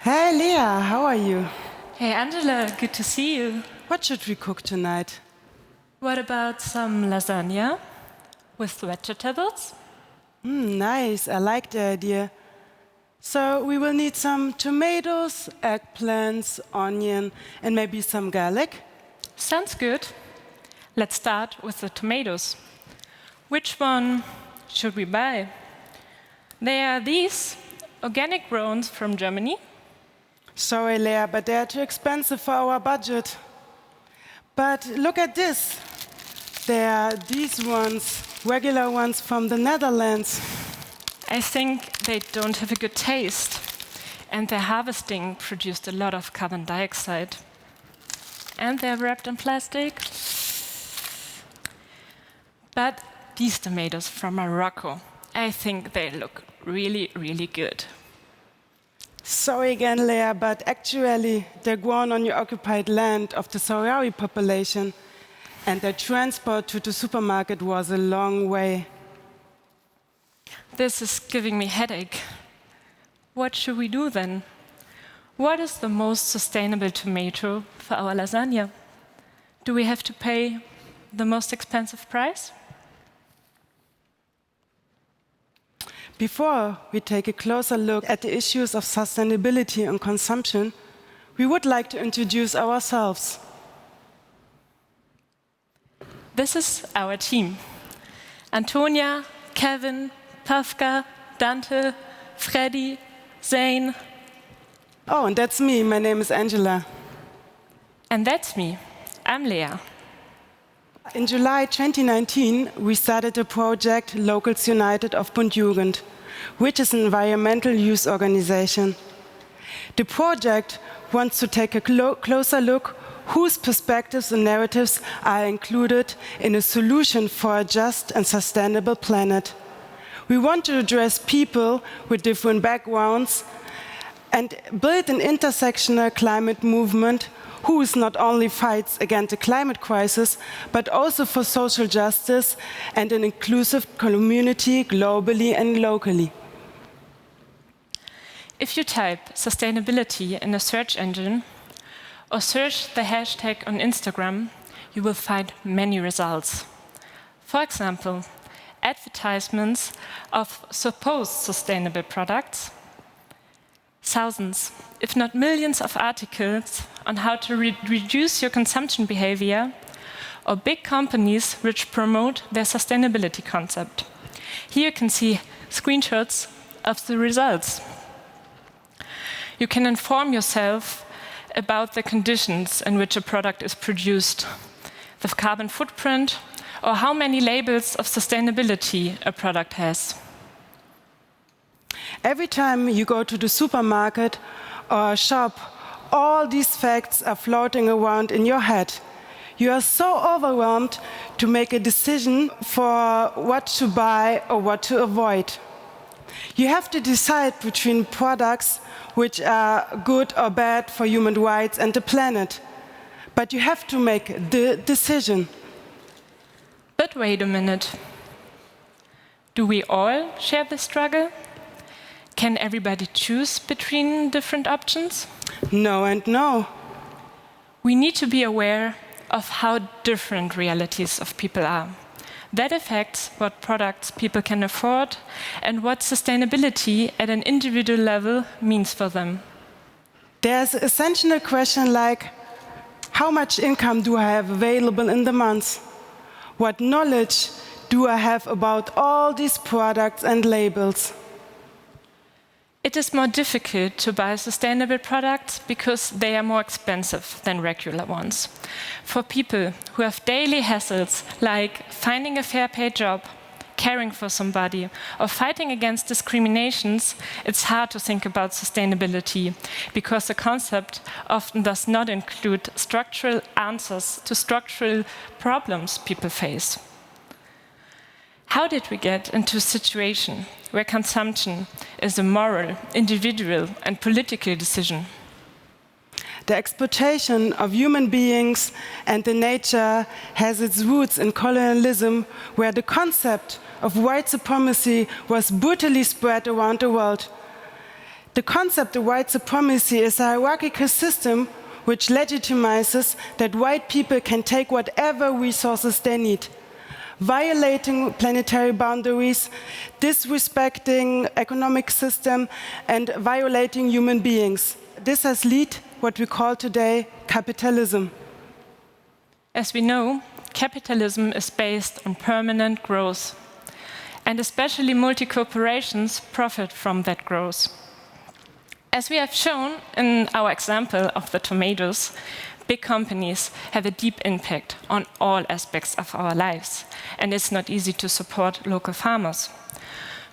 Hey Lea, how are you? Hey Angela, good to see you. What should we cook tonight? What about some lasagna with vegetables? Nice, I like the idea. So we will need some tomatoes, eggplants, onion, and maybe some garlic. Sounds good. Let's start with the tomatoes. Which one should we buy? They are these organic grown from Germany. Sorry, Lea, but they are too expensive for our budget. But look at this. They are these ones, regular ones from the Netherlands. I think they don't have a good taste, and their harvesting produced a lot of carbon dioxide. And they're wrapped in plastic. But these tomatoes from Morocco, I think they look really, really good. Sorry again, Lea, but actually they're grown on your occupied land of the Sahrawi population, and their transport to the supermarket was a long way. This is giving me a headache. What should we do then? What is the most sustainable tomato for our lasagna? Do we have to pay the most expensive price? Before we take a closer look at the issues of sustainability and consumption, we would like to introduce ourselves. This is our team. Antonia, Kevin, Pavka, Dante, Freddy, Zane. Oh, and that's me. My name is Angela. And that's me. I'm Lea. In July 2019, we started a project, Locals United of BUND Jugend, which is an environmental youth organization. The project wants to take a closer look whose perspectives and narratives are included in a solution for a just and sustainable planet. We want to address people with different backgrounds and build an intersectional climate movement who not only fights against the climate crisis, but also for social justice and an inclusive community globally and locally. If you type sustainability in a search engine or search the hashtag on Instagram, you will find many results. For example, advertisements of supposed sustainable products, thousands, if not millions of articles on how to reduce your consumption behavior, or big companies which promote their sustainability concept. Here you can see screenshots of the results. You can inform yourself about the conditions in which a product is produced, the carbon footprint, or how many labels of sustainability a product has. Every time you go to the supermarket or a shop, all these facts are floating around in your head. You are so overwhelmed to make a decision for what to buy or what to avoid. You have to decide between products which are good or bad for human rights and the planet. But you have to make the decision. But wait a minute. Do we all share the struggle? Can everybody choose between different options? No and no. We need to be aware of how different realities of people are. That affects what products people can afford and what sustainability at an individual level means for them. There's an essential question like, how much income do I have available in the month? What knowledge do I have about all these products and labels? It is more difficult to buy sustainable products because they are more expensive than regular ones. For people who have daily hassles like finding a fair-paid job, caring for somebody, or fighting against discriminations, it's hard to think about sustainability because the concept often does not include structural answers to structural problems people face. How did we get into a situation where consumption is a moral, individual, and political decision? The exploitation of human beings and the nature has its roots in colonialism, where the concept of white supremacy was brutally spread around the world. The concept of white supremacy is a hierarchical system which legitimizes that white people can take whatever resources they need, violating planetary boundaries, disrespecting economic system, and violating human beings. This has led what we call today capitalism. As we know, capitalism is based on permanent growth, and especially multi-corporations profit from that growth. As we have shown in our example of the tomatoes, big companies have a deep impact on all aspects of our lives, and it's not easy to support local farmers.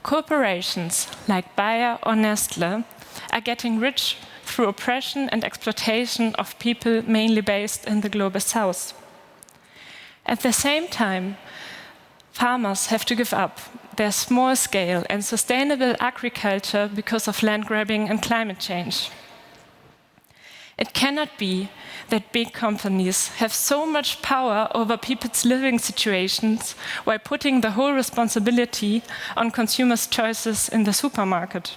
Corporations like Bayer or Nestle are getting rich through oppression and exploitation of people mainly based in the global south. At the same time, farmers have to give up their small-scale and sustainable agriculture because of land grabbing and climate change. It cannot be that big companies have so much power over people's living situations while putting the whole responsibility on consumers' choices in the supermarket.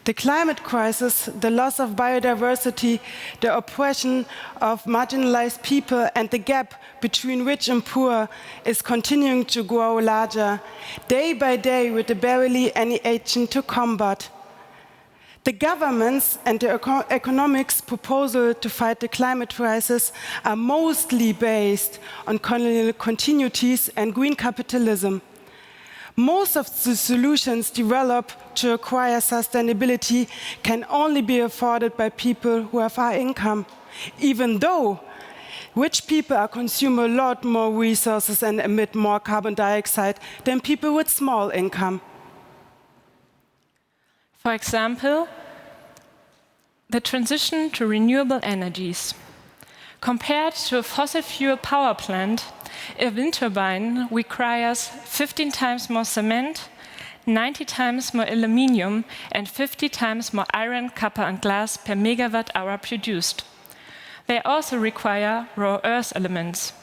The climate crisis, the loss of biodiversity, the oppression of marginalized people, and the gap between rich and poor is continuing to grow larger, day by day, with barely any action to combat. The governments and the economics proposal to fight the climate crisis are mostly based on colonial continuities and green capitalism. Most of the solutions developed to acquire sustainability can only be afforded by people who have high income, even though rich people are consume a lot more resources and emit more carbon dioxide than people with small income. For example, the transition to renewable energies. Compared to a fossil fuel power plant, a wind turbine requires 15 times more cement, 90 times more aluminium, and 50 times more iron, copper, and glass per megawatt hour produced. They also require rare earth elements.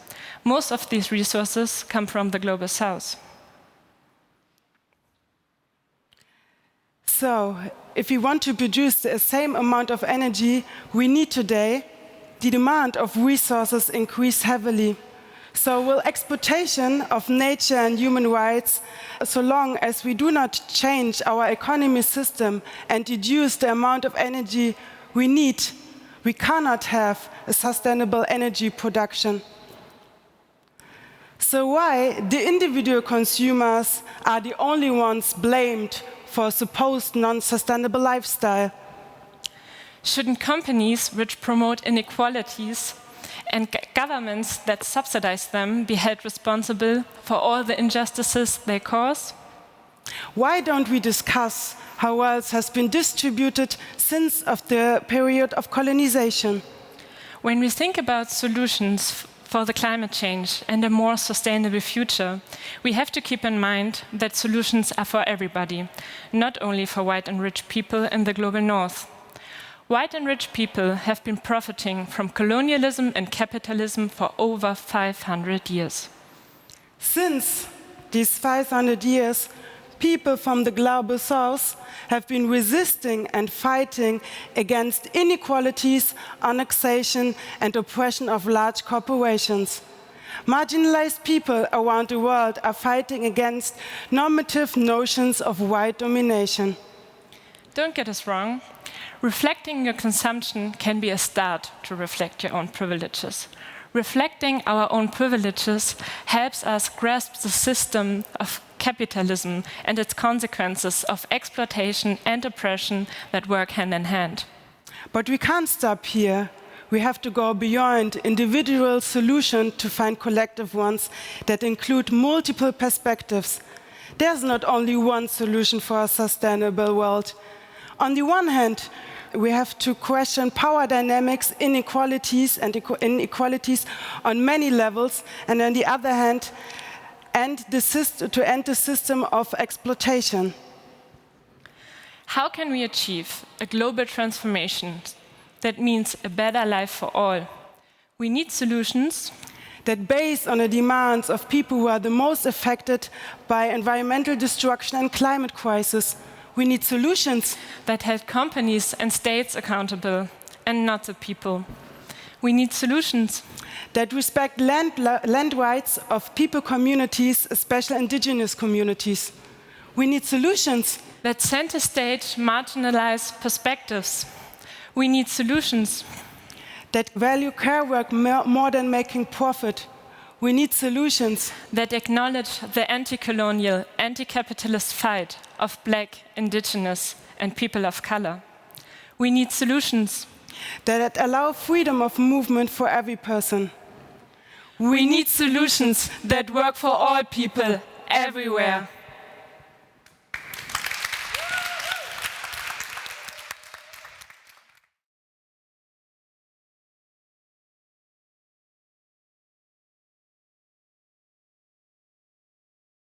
Most of these resources come from the global south. So, if we want to produce the same amount of energy we need today, the demand of resources increase heavily. So will exploitation of nature and human rights, so long as we do not change our economy system and reduce the amount of energy we need, we cannot have a sustainable energy production. So why the individual consumers are the only ones blamed for a supposed non-sustainable lifestyle? Shouldn't companies which promote inequalities and governments that subsidize them be held responsible for all the injustices they cause? Why don't we discuss how wealth has been distributed since of the period of colonization? When we think about solutions for the climate change and a more sustainable future, we have to keep in mind that solutions are for everybody, not only for white and rich people in the global north. White and rich people have been profiting from colonialism and capitalism for over 500 years. Since these 500 years, people from the global south have been resisting and fighting against inequalities, annexation, and oppression of large corporations. Marginalized people around the world are fighting against normative notions of white domination. Don't get us wrong. Reflecting your consumption can be a start to reflect your own privileges. Reflecting our own privileges helps us grasp the system of capitalism and its consequences of exploitation and oppression that work hand in hand. But we can't stop here. We have to go beyond individual solutions to find collective ones that include multiple perspectives. There's not only one solution for a sustainable world. On the one hand, we have to question power dynamics, inequalities, and inequalities on many levels, and on the other hand, to end the system of exploitation. How can we achieve a global transformation that means a better life for all? We need solutions that base on the demands of people who are the most affected by environmental destruction and climate crisis. We need solutions that hold companies and states accountable, and not the people. We need solutions that respect land rights of people communities, especially indigenous communities. We need solutions that center stage marginalized perspectives. We need solutions that value care work more than making profit. We need solutions that acknowledge the anti-colonial, anti-capitalist fight of Black, Indigenous, and people of color. We need solutions that allow freedom of movement for every person. We need solutions that work for all people, everywhere.